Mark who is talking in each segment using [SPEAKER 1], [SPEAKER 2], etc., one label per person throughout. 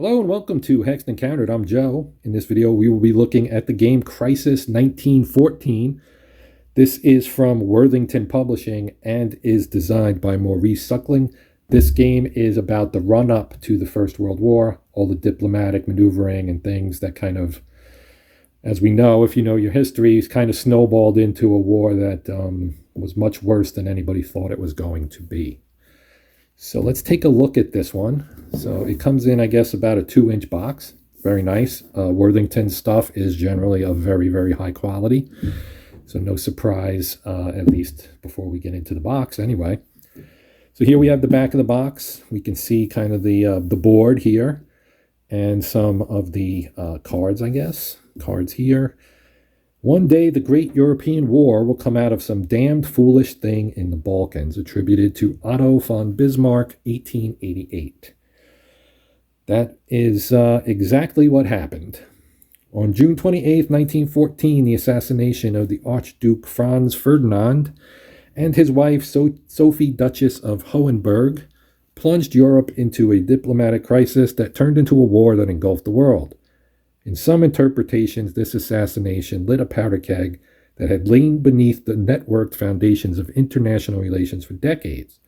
[SPEAKER 1] Hello and welcome to Hexed Encountered. I'm Joe. In this video, we will be looking at the game Crisis 1914. This is from Worthington Publishing and is designed by Maurice Suckling. This game is about the run-up to the First World War, all the diplomatic maneuvering and things that kind of, as we know, if you know your history, is kind of snowballed into a war that was much worse than anybody thought it was going to be. So let's take a look at this one. So it comes in, I guess, about a 2-inch box. Very nice. Worthington stuff is generally of very, very high quality. So no surprise, at least before we get into the box anyway. So here we have the back of the box. We can see kind of the board here and some of the cards, I guess. Cards here. One day the great European war will come out of some damned foolish thing in the Balkans, attributed to Otto von Bismarck, 1888. That is exactly what happened. On June 28, 1914, the assassination of the Archduke Franz Ferdinand and his wife Sophie, Duchess of Hohenberg, plunged Europe into a diplomatic crisis that turned into a war that engulfed the world. In some interpretations, this assassination lit a powder keg that had lain beneath the networked foundations of international relations for decades.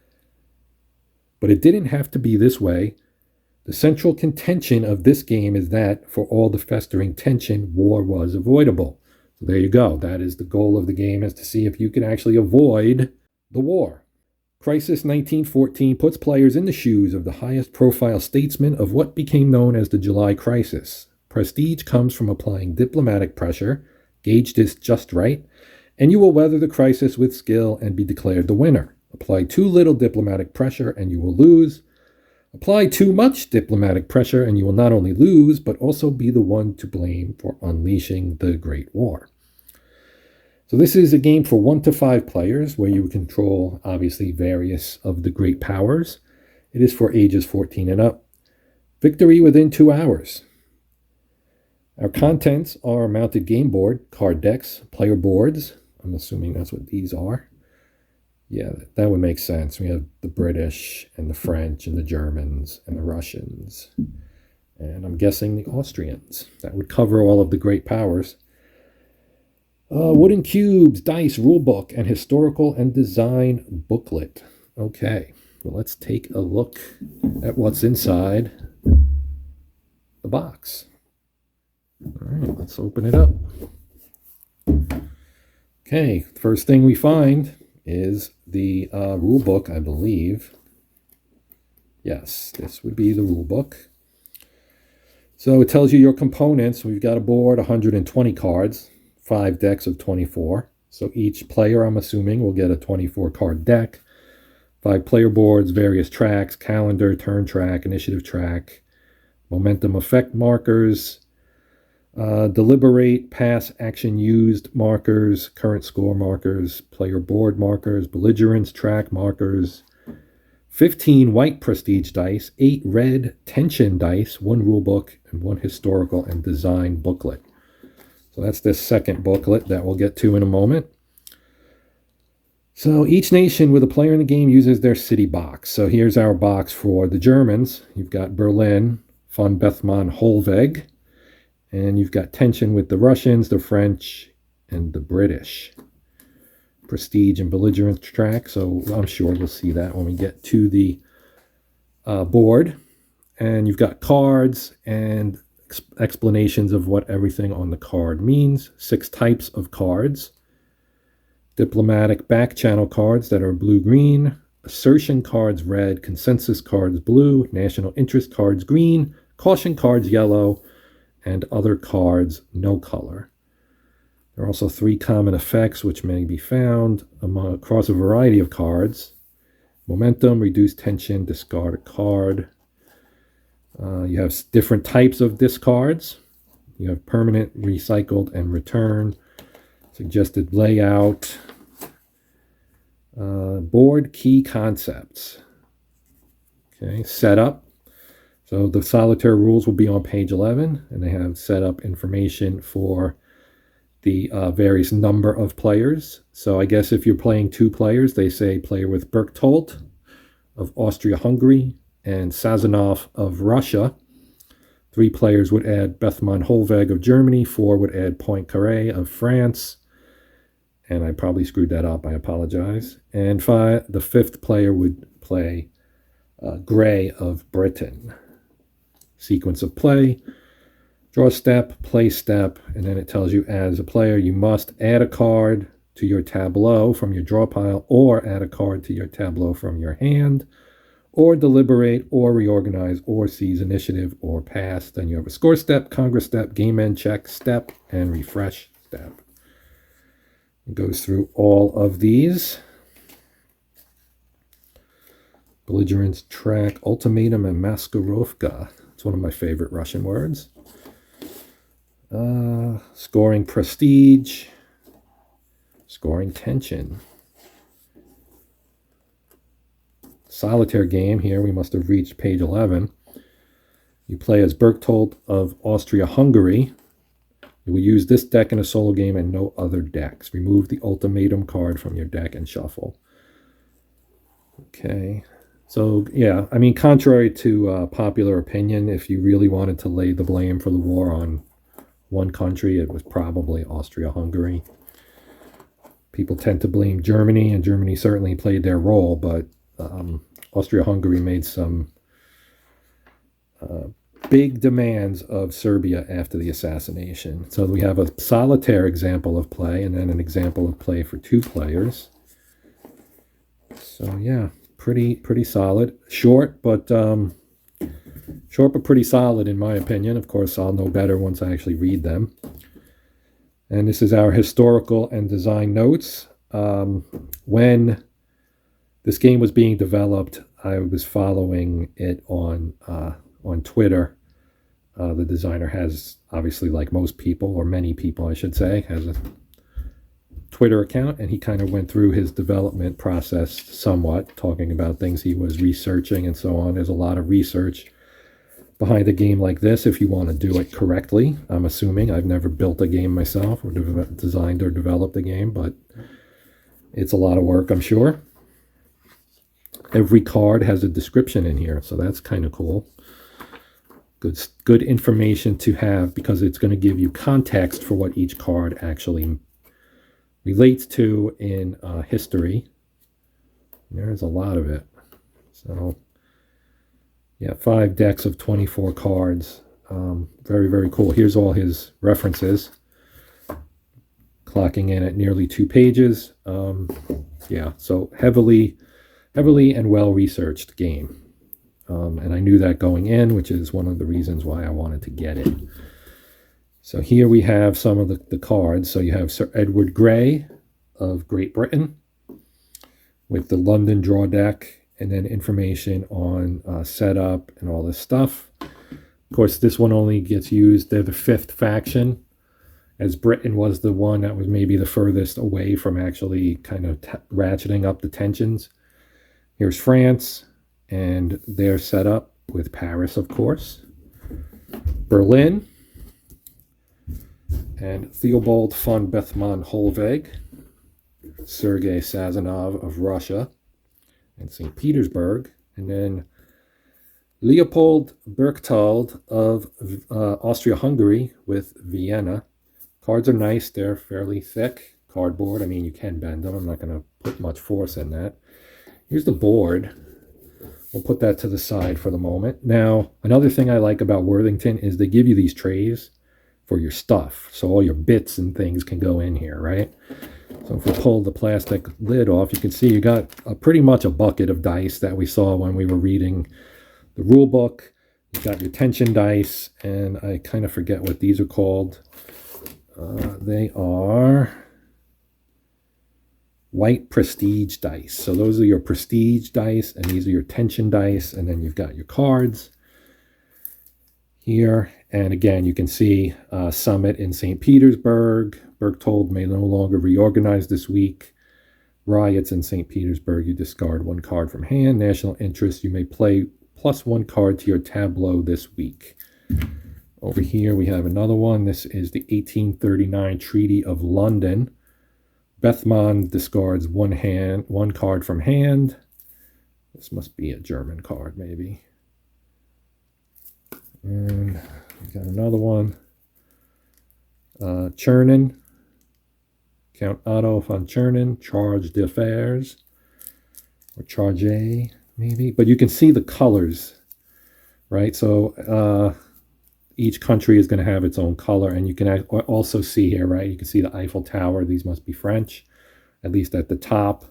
[SPEAKER 1] But it didn't have to be this way. The central contention of this game is that, for all the festering tension, war was avoidable. So there you go. That is the goal of the game, is to see if you can actually avoid the war. Crisis 1914 puts players in the shoes of the highest profile statesmen of what became known as the July Crisis. Prestige comes from applying diplomatic pressure, gauged as just right, and you will weather the crisis with skill and be declared the winner. Apply too little diplomatic pressure and you will lose. Apply too much diplomatic pressure and you will not only lose, but also be the one to blame for unleashing the Great War. So this is a game for 1 to 5 players where you control, obviously, various of the great powers. It is for ages 14 and up. Victory within 2 hours. Our contents are a mounted game board, card decks, player boards. I'm assuming that's what these are. Yeah, that would make sense. We have the British and the French and the Germans and the Russians. And I'm guessing the Austrians. That would cover all of the great powers. Wooden cubes, dice, rulebook, and historical and design booklet. Okay, well, let's take a look at what's inside the box. All right, let's open it up. Okay, first thing we find is the rule book, I believe. Yes, this would be the rule book. So it tells you your components. We've got a board, 120 cards, 5 decks of 24. So each player, I'm assuming, will get a 24-card deck. 5 player boards, various tracks, calendar, turn track, initiative track, momentum effect markers, deliberate, pass, action used markers, current score markers, player board markers, belligerence track markers, 15 white prestige dice, 8 red tension dice, 1 rule book, and 1 historical and design booklet. So that's this second booklet that we'll get to in a moment. So each nation with a player in the game uses their city box. So here's our box for the Germans. You've got Berlin, von Bethmann, Holweg. And you've got tension with the Russians, the French, and the British. Prestige and belligerence track. So I'm sure we'll see that when we get to the board. And you've got cards and explanations of what everything on the card means. 6 types of cards. Diplomatic back channel cards that are blue-green. Assertion cards red. Consensus cards blue. National interest cards green. Caution cards yellow. And other cards, no color. There are also 3 common effects which may be found across a variety of cards. Momentum, reduce tension, discard a card. You have different types of discards. You have permanent, recycled, and return. Suggested layout. Board key concepts. Okay, setup. So the solitaire rules will be on page 11, and they have set up information for the various number of players. So I guess if you're playing 2 players, they say player with Berchtold of Austria-Hungary and Sazonov of Russia. 3 players would add Bethmann Holweg of Germany. 4 would add Poincaré of France. And I probably screwed that up. I apologize. And the 5th player would play Gray of Britain. Sequence of play. Draw step, play step, and then it tells you as a player you must add a card to your tableau from your draw pile, or add a card to your tableau from your hand, or deliberate, or reorganize, or seize initiative, or pass. Then you have a score step, congress step, game end check step, and refresh step. It goes through all of these. Belligerence, track, ultimatum, and maskirovka. It's one of my favorite Russian words. Scoring prestige. Scoring tension. Solitaire game. Here we must have reached page 11. You play as Berchtold of Austria-Hungary. You will use this deck in a solo game and no other decks. Remove the ultimatum card from your deck and shuffle. Okay. So, yeah, I mean, contrary to popular opinion, if you really wanted to lay the blame for the war on one country, it was probably Austria-Hungary. People tend to blame Germany, and Germany certainly played their role, but Austria-Hungary made some big demands of Serbia after the assassination. So we have a solitaire example of play, and then an example of play for 2 players. So, yeah. Pretty solid. Short, but pretty solid in my opinion. Of course, I'll know better once I actually read them. And this is our historical and design notes. When this game was being developed, I was following it on Twitter. The designer has, obviously, like most people, or many people, I should say, has a Twitter account, and he kind of went through his development process somewhat, talking about things he was researching and so on. There's a lot of research behind a game like this if you want to do it correctly. I'm assuming. I've never built a game myself or designed or developed a game, but it's a lot of work, I'm sure. Every card has a description in here, so that's kind of cool. Good information to have, because it's going to give you context for what each card actually relates to in history. There's a lot of it. So, yeah, 5 decks of 24 cards. Very, very cool. Here's all his references. Clocking in at nearly 2 pages. Yeah, so heavily and well-researched game. And I knew that going in, which is one of the reasons why I wanted to get it. So here we have some of the cards. So you have Sir Edward Grey of Great Britain with the London draw deck, and then information on setup and all this stuff. Of course, this one only gets used. They're the 5th faction, as Britain was the one that was maybe the furthest away from actually kind of ratcheting up the tensions. Here's France, and they're set up with Paris, of course. Berlin. And Theobald von Bethmann Holweg, Sergei Sazonov of Russia, and St. Petersburg. And then Leopold Berchtold of Austria-Hungary with Vienna. Cards are nice. They're fairly thick. Cardboard. I mean, you can bend them. I'm not going to put much force in that. Here's the board. We'll put that to the side for the moment. Now, another thing I like about Worthington is they give you these trays for your stuff, so all your bits and things can go in here, right? So if we pull the plastic lid off, you can see you got pretty much a bucket of dice that we saw when we were reading the rule book. You got your tension dice, and I kind of forget what these are called. They are white prestige dice. So those are your prestige dice, and these are your tension dice, and then you've got your cards here. And again, you can see Summit in St. Petersburg. Berchtold may no longer reorganize this week. Riots in St. Petersburg, you discard 1 card from hand. National interest, you may play +1 card to your tableau this week. Over here, we have another one. This is the 1839 Treaty of London. Bethmann discards 1 card from hand. This must be a German card, maybe. And got another one. Chernin. Count Otto von Chernin. Charge d'Affaires. Or Charge A, maybe. But you can see the colors, right? So each country is going to have its own color. And you can also see here, right? You can see the Eiffel Tower. These must be French, at least at the top.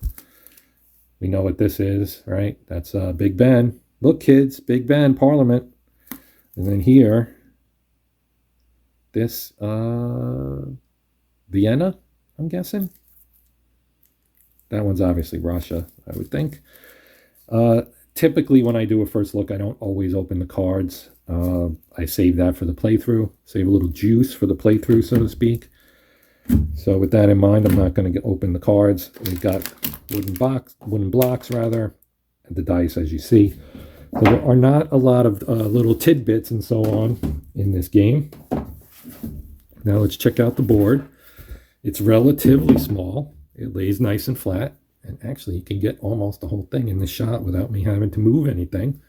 [SPEAKER 1] We know what this is, right? That's Big Ben. Look, kids, Big Ben, Parliament. And then here, this, Vienna, I'm guessing. That one's obviously Russia, I would think. Typically, when I do a first look, I don't always open the cards. I save that for the playthrough. Save a little juice for the playthrough, so to speak. So with that in mind, I'm not going to open the cards. We've got wooden blocks, rather, and the dice, as you see. So there are not a lot of little tidbits and so on in this game. Now let's check out the board. It's relatively small. It lays nice and flat. And actually, you can get almost the whole thing in this shot without me having to move anything.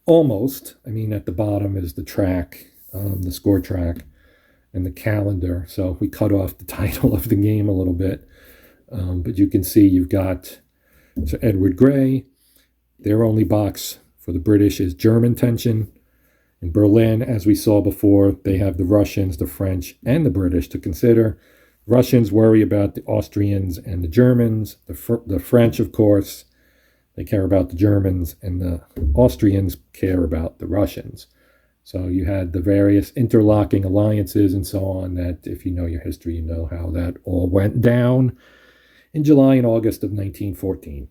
[SPEAKER 1] Almost. I mean, at the bottom is the track, the score track, and the calendar. So we cut off the title of the game a little bit. But you can see you've got Sir Edward Grey. Their only box for the British is German tension. In Berlin, as we saw before, they have the Russians, the French, and the British to consider. Russians worry about the Austrians and the Germans. The French, of course, they care about the Germans, and the Austrians care about the Russians. So you had the various interlocking alliances and so on that, if you know your history, you know how that all went down in July and August of 1914.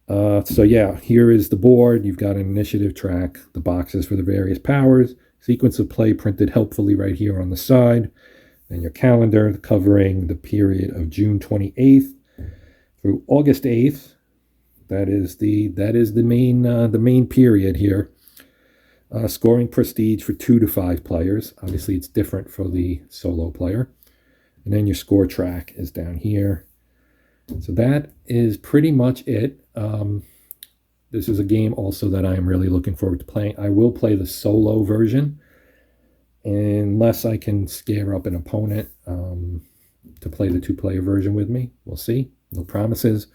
[SPEAKER 1] So yeah, here is the board. You've got an initiative track, the boxes for the various powers, sequence of play printed helpfully right here on the side, and your calendar covering the period of June 28th through August 8th. That is the main period here. Scoring prestige for 2 to 5 players. Obviously, it's different for the solo player. And then your score track is down here. So that is pretty much it. This is a game also that I am really looking forward to playing. I will play the solo version, unless I can scare up an opponent to play the 2-player version with me. We'll see. No promises.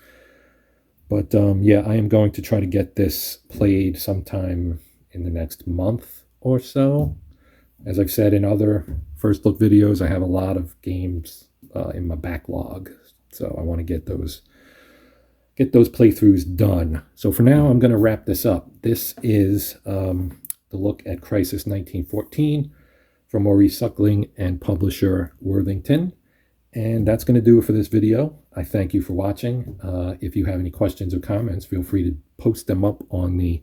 [SPEAKER 1] But yeah, I am going to try to get this played sometime in the next month or so. As I've said in other first look videos, I have a lot of games in my backlog. So I want to get those playthroughs done. So for now, I'm going to wrap this up. This is the look at Crisis 1914 from Maurice Suckling and publisher Worthington. And that's going to do it for this video. I thank you for watching. If you have any questions or comments, feel free to post them up on the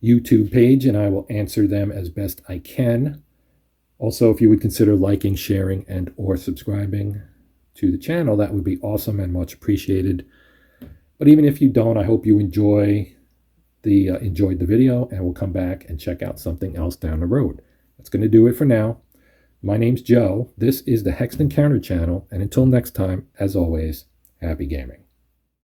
[SPEAKER 1] YouTube page, and I will answer them as best I can. Also, if you would consider liking, sharing, and or subscribing to the channel, that would be awesome and much appreciated. But even if you don't, I hope you enjoyed the video, and we'll come back and check out something else down the road. That's going to do it for now. My name's Joe. This is the Hexton Counter channel, and until next time, as always, happy gaming.